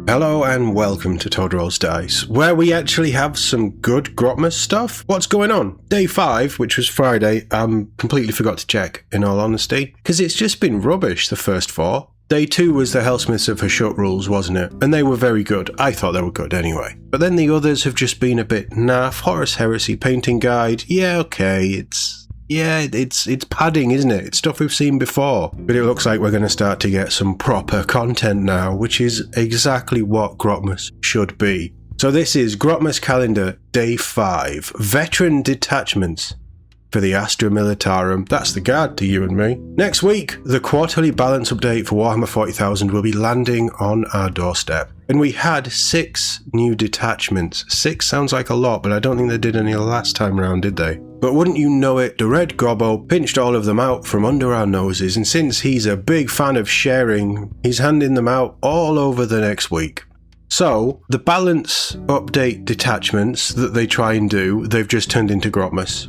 Hello and welcome to Toad Rolls Dice, where we actually have some good Grotmas stuff. What's going on? Day 5, which was Friday, completely forgot to check, in all honesty, because it's just been rubbish, the first 4. Day 2 was the Hellsmiths of Hashut rules, wasn't it? And they were very good. I thought they were good anyway. But then the others have just been a bit naff. Horus Heresy Painting Guide, yeah, okay, it's padding, isn't it? It's stuff we've seen before. But it looks like we're going to start to get some proper content now, which is exactly what Grotmas should be. So this is Grotmas Calendar, Day 5. Veteran Detachments for the Astra Militarum. That's the guard to you and me. Next week, the quarterly balance update for Warhammer 40,000 will be landing on our doorstep. And we had 6 new detachments. 6 sounds like a lot, but I don't think they did any last time around, did they? But wouldn't you know it, the Red Gobbo pinched all of them out from under our noses, and since he's a big fan of sharing, he's handing them out all over the next week. So, the balance update detachments that they try and do, they've just turned into Grotmas,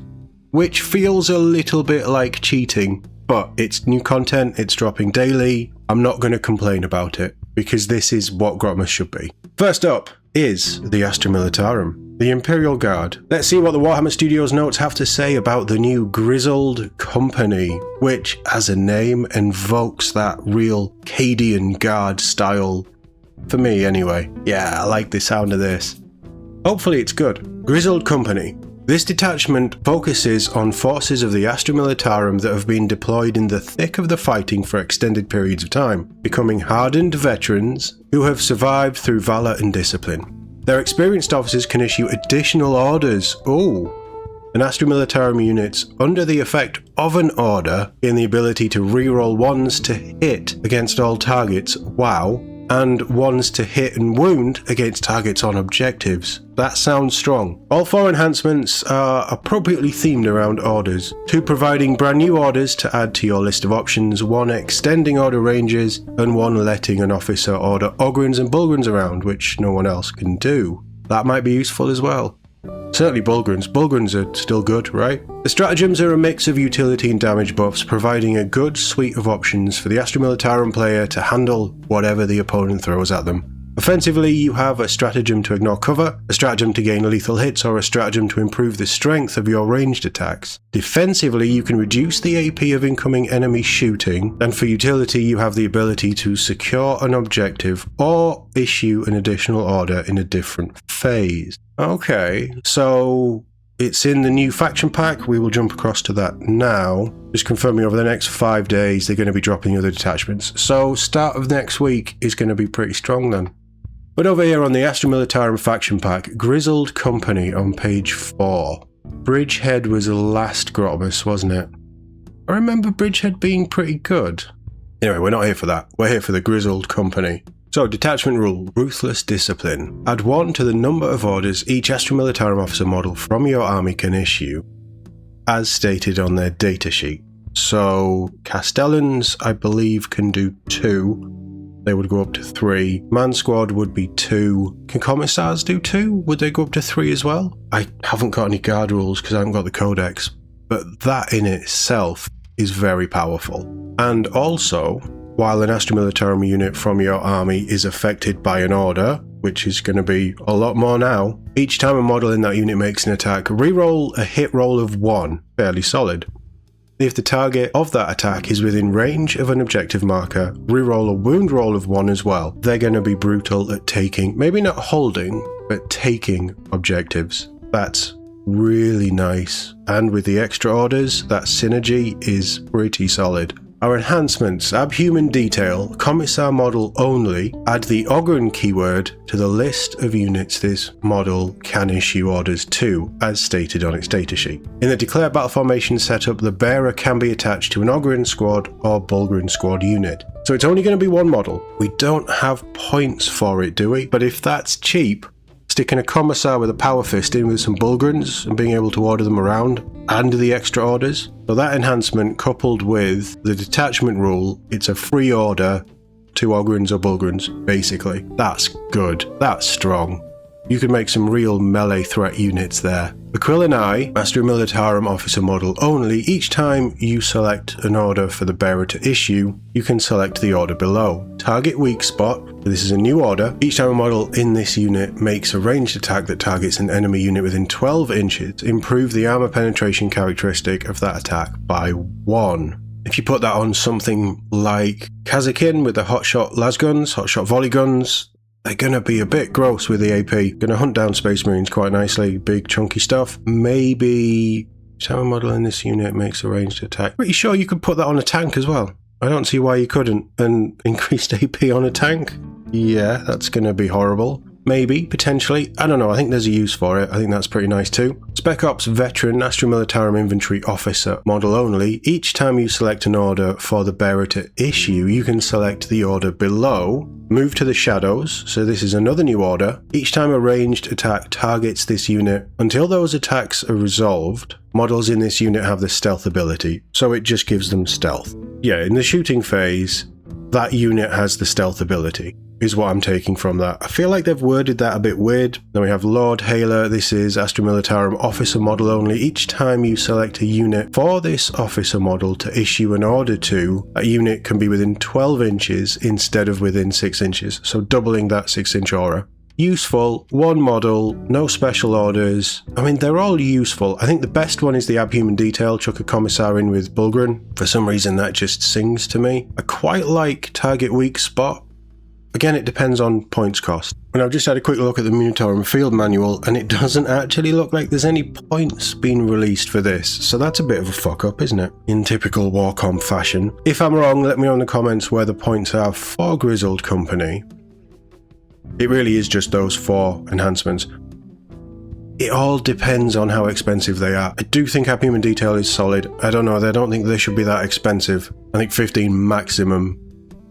which feels a little bit like cheating, but it's new content, it's dropping daily. I'm not going to complain about it, because this is what Grotmas should be. First up is the Astra Militarum, the Imperial Guard. Let's see what the Warhammer Studios notes have to say about the new Grizzled Company, which, as a name, invokes that real Cadian Guard style. For me, anyway. Yeah, I like the sound of this. Hopefully it's good. Grizzled Company. This detachment focuses on forces of the Astra Militarum that have been deployed in the thick of the fighting for extended periods of time, becoming hardened veterans who have survived through valor and discipline. Their experienced officers can issue additional orders. An Astra Militarum units under the effect of an order gain the ability to reroll 1s to hit against all targets, wow, and 1s to hit and wound against targets on objectives. That sounds strong. All 4 enhancements are appropriately themed around orders. 2 providing brand new orders to add to your list of options, 1 extending order ranges, and 1 letting an officer order Ogrins and Bulgrins around, which no one else can do. That might be useful as well. Certainly Bulgrins. Bulgrins are still good, right? The stratagems are a mix of utility and damage buffs, providing a good suite of options for the Astra Militarum player to handle whatever the opponent throws at them. Offensively, you have a stratagem to ignore cover, a stratagem to gain lethal hits, or a stratagem to improve the strength of your ranged attacks. Defensively, you can reduce the AP of incoming enemy shooting, and for utility, you have the ability to secure an objective or issue an additional order in a different phase. Okay, so it's in the new faction pack. We will jump across to that now. Just confirming over the next 5 days they're going to be dropping other detachments. So start of next week is going to be pretty strong then. But over here on the Astra Militarum faction pack, Grizzled Company on page 4. Bridgehead was the last Grotmas, wasn't it? I remember Bridgehead being pretty good. Anyway, we're not here for that. We're here for the Grizzled Company. So, detachment rule, ruthless discipline. Add 1 to the number of orders each Astra Militarum officer model from your army can issue, as stated on their datasheet. So, Castellans, I believe, can do 2. They would go up to 3. Man Squad would be 2. Can Commissars do 2? Would they go up to 3 as well? I haven't got any guard rules because I haven't got the Codex, but that in itself is very powerful. And also, while an Astra Militarum unit from your army is affected by an order, which is going to be a lot more now, each time a model in that unit makes an attack, reroll a hit roll of 1, fairly solid. If the target of that attack is within range of an objective marker, reroll a wound roll of 1 as well. They're going to be brutal at taking, maybe not holding, but taking objectives. That's really nice. And with the extra orders, that synergy is pretty solid. Our enhancements, Abhuman Detail, Commissar Model only, add the Ogren keyword to the list of units this model can issue orders to, as stated on its datasheet. In the Declare Battle Formation setup, the bearer can be attached to an Ogren squad or Bulgrin squad unit. So it's only going to be 1 model. We don't have points for it, do we? But if that's cheap, sticking a Commissar with a Power Fist in with some Bulgrins and being able to order them around, and the extra orders. So that enhancement coupled with the detachment rule, it's a free order, 2 Ogrins or Bulgrins, basically. That's good. That's strong. You could make some real melee threat units there. Aquila I, Astra Militarum officer model only. Each time you select an order for the bearer to issue, you can select the order below. Target weak spot. This is a new order. Each time a model in this unit makes a ranged attack that targets an enemy unit within 12 inches, improve the armor penetration characteristic of that attack by 1. If you put that on something like Kazakin with the hotshot lasguns, hotshot volley guns, they're going to be a bit gross with the AP. Going to hunt down Space Marines quite nicely. Big chunky stuff. Maybe each time a model in this unit makes a ranged attack. Pretty sure you could put that on a tank as well. I don't see why you couldn't. And increased AP on a tank? Yeah, that's going to be horrible. Maybe, potentially. I don't know. I think there's a use for it. I think that's pretty nice too. Spec Ops Veteran Astra Militarum Infantry Officer model only. Each time you select an order for the bearer to issue, you can select the order below. Move to the shadows. So this is another new order. Each time a ranged attack targets this unit, until those attacks are resolved, models in this unit have the stealth ability. So it just gives them stealth. Yeah, in the shooting phase, that unit has the stealth ability, is what I'm taking from that. I feel like they've worded that a bit weird. Then we have Lord Hailer. This is Astra Militarum officer model only. Each time you select a unit for this officer model to issue an order to, a unit can be within 12 inches instead of within 6 inches. So doubling that 6-inch aura. Useful, one model, no special orders. I mean, they're all useful. I think the best one is the Abhuman Detail, chuck a Commissar in with Bulgren. For some reason that just sings to me. I quite like Target Weak Spot. Again, it depends on points cost. And I've just had a quick look at the Munitorum Field Manual, and it doesn't actually look like there's any points being released for this, so that's a bit of a fuck up, isn't it? In typical Warcom fashion. If I'm wrong, let me know in the comments where the points are for Grizzled Company. It really is just those 4 enhancements. It all depends on how expensive they are. I do think Abhuman Detail is solid. I don't know, I don't think they should be that expensive. I think 15 maximum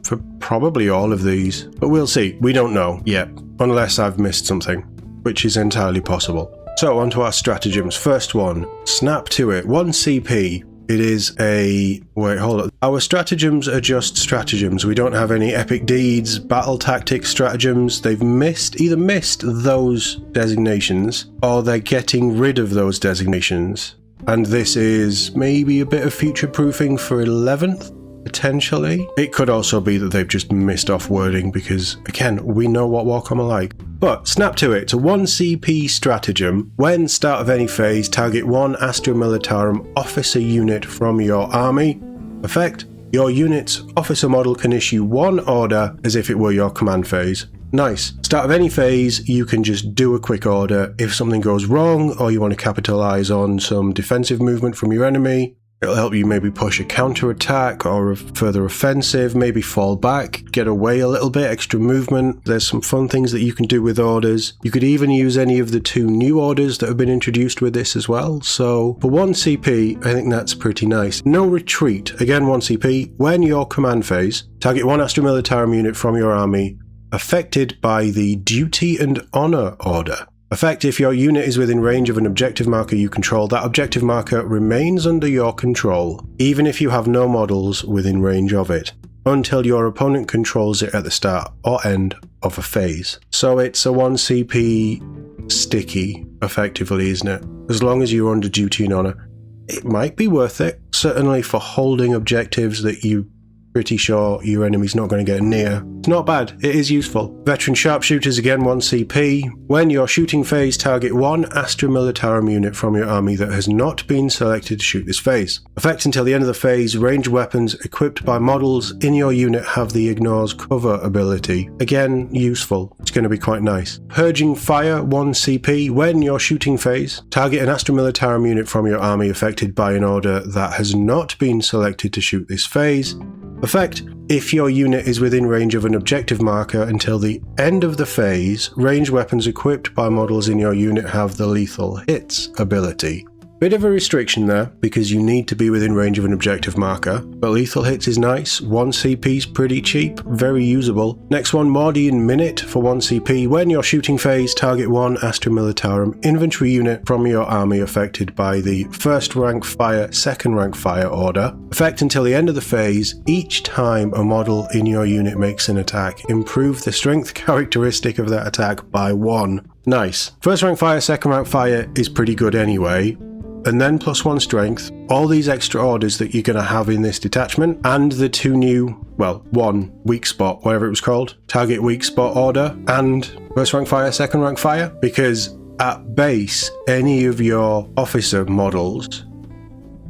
for probably all of these, but we'll see. We don't know yet, unless I've missed something, which is entirely possible. So on to our stratagems. First one, snap to it. 1 CP. It is a... wait, hold on. Our stratagems are just stratagems. We don't have any epic deeds, battle tactics stratagems. They've either missed those designations, or they're getting rid of those designations. And this is maybe a bit of future-proofing for 11th? Potentially. It could also be that they've just missed off wording because, again, we know what Warcom are like. But snap to it. It's a 1 CP stratagem. When start of any phase, target 1 Astra Militarum officer unit from your army. Effect: your unit's officer model can issue 1 order as if it were your command phase. Nice. Start of any phase, you can just do a quick order. If something goes wrong or you want to capitalize on some defensive movement from your enemy, it'll help you maybe push a counter-attack or a further offensive, maybe fall back, get away a little bit, extra movement. There's some fun things that you can do with orders. You could even use any of the 2 new orders that have been introduced with this as well. So for 1 CP, I think that's pretty nice. No retreat. Again, 1 CP. When your command phase, target 1 Astra Militarum unit from your army affected by the Duty and Honor order. Effect: if your unit is within range of an objective marker you control, that objective marker remains under your control, even if you have no models within range of it, until your opponent controls it at the start or end of a phase. So it's a 1 CP sticky, effectively, isn't it? As long as you're under Duty and Honor. It might be worth it, certainly for holding objectives that you pretty sure your enemy's not going to get near. It's not bad, it is useful. Veteran Sharpshooters, again 1 CP. When your shooting phase, target 1 Astra Militarum unit from your army that has not been selected to shoot this phase. Effect: until the end of the phase, ranged weapons equipped by models in your unit have the Ignores Cover ability. Again, useful. It's going to be quite nice. Purging Fire, 1 CP. When your shooting phase, target an Astra Militarum unit from your army affected by an order that has not been selected to shoot this phase. Effect: if your unit is within range of an objective marker until the end of the phase, ranged weapons equipped by models in your unit have the Lethal Hits ability. Bit of a restriction there, because you need to be within range of an objective marker, but lethal hits is nice. 1 CP's pretty cheap, very usable. Next one, Mordian Minute for 1 CP. When your shooting phase, target 1 Astra Militarum infantry unit from your army affected by the first rank fire, second rank fire order. Effect until the end of the phase. Each time a model in your unit makes an attack, improve the strength characteristic of that attack by 1. Nice. First rank fire, second rank fire is pretty good anyway. And then +1 strength, all these extra orders that you're going to have in this detachment, and the 2 new, well, 1 weak spot, whatever it was called, target weak spot order, and first rank fire, second rank fire, because at base, any of your officer models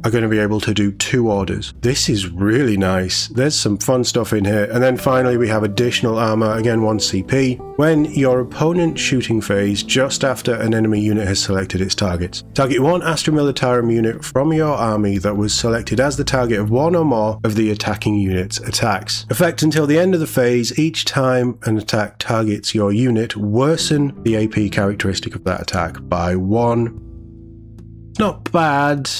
are going to be able to do 2 orders. This is really nice. There's some fun stuff in here. And then finally we have additional armor, again 1 CP, when your opponent's shooting phase just after an enemy unit has selected its targets. Target 1 Astra Militarum unit from your army that was selected as the target of 1 or more of the attacking unit's attacks. Effect until the end of the phase, each time an attack targets your unit, worsen the AP characteristic of that attack by 1. Not bad.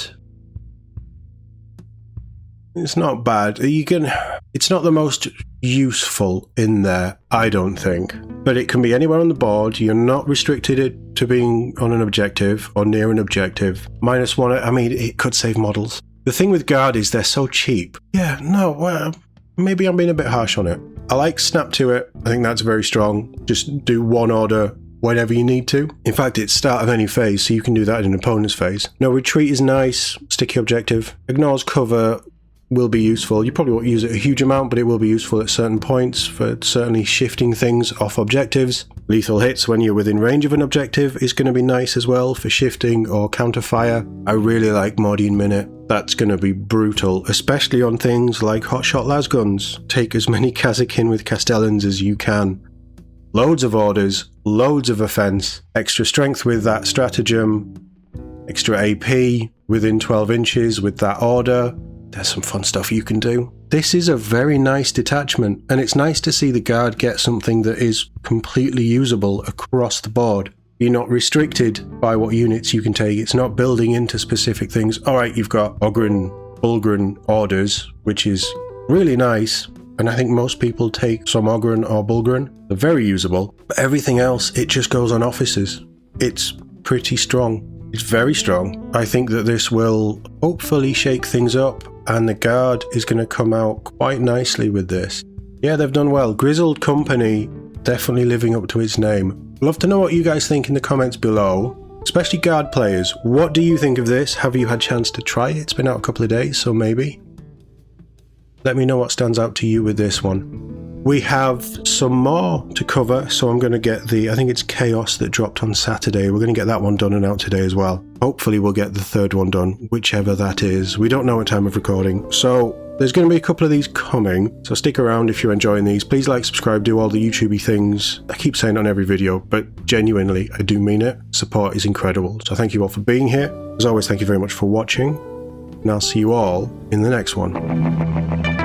It's not bad. It's not the most useful in there, I don't think. But it can be anywhere on the board. You're not restricted to being on an objective or near an objective. -1, I mean, it could save models. The thing with Guard is they're so cheap. Yeah, no, well, maybe I'm being a bit harsh on it. I like snap to it. I think that's very strong. Just do 1 order whenever you need to. In fact, it's start of any phase, so you can do that in an opponent's phase. No, retreat is nice. Sticky objective. Ignores cover will be useful. You probably won't use it a huge amount, but it will be useful at certain points for certainly shifting things off objectives. Lethal hits when you're within range of an objective is going to be nice as well for shifting or counterfire. I really like Maudian Minute. That's going to be brutal, especially on things like hotshot lasguns. Take as many Kazakin with Castellans as you can. Loads of orders, loads of offense, extra strength with that stratagem, extra AP within 12 inches with that order. There's some fun stuff you can do. This is a very nice detachment, and it's nice to see the Guard get something that is completely usable across the board. You're not restricted by what units you can take. It's not building into specific things. Alright, you've got Ogryn, Bulgrin orders, which is really nice, and I think most people take some Ogryn or Bulgrin. They're very usable, but everything else, it just goes on officers. It's pretty strong. It's very strong. I think that this will hopefully shake things up, and the Guard is going to come out quite nicely with this. Yeah, they've done well. Grizzled Company, definitely living up to its name. I'd love to know what you guys think in the comments below, especially Guard players. What do you think of this? Have you had a chance to try it? It's been out a couple of days, so maybe. Let me know what stands out to you with this one. We have some more to cover, so I'm going to get I think it's Chaos that dropped on Saturday. We're going to get that one done and out today as well. Hopefully we'll get the 3rd one done, whichever that is. We don't know at time of recording, so there's going to be a couple of these coming, so stick around if you're enjoying these. Please like, subscribe, do all the YouTubey things. I keep saying it on every video, but genuinely, I do mean it. Support is incredible, so thank you all for being here. As always, thank you very much for watching, and I'll see you all in the next one.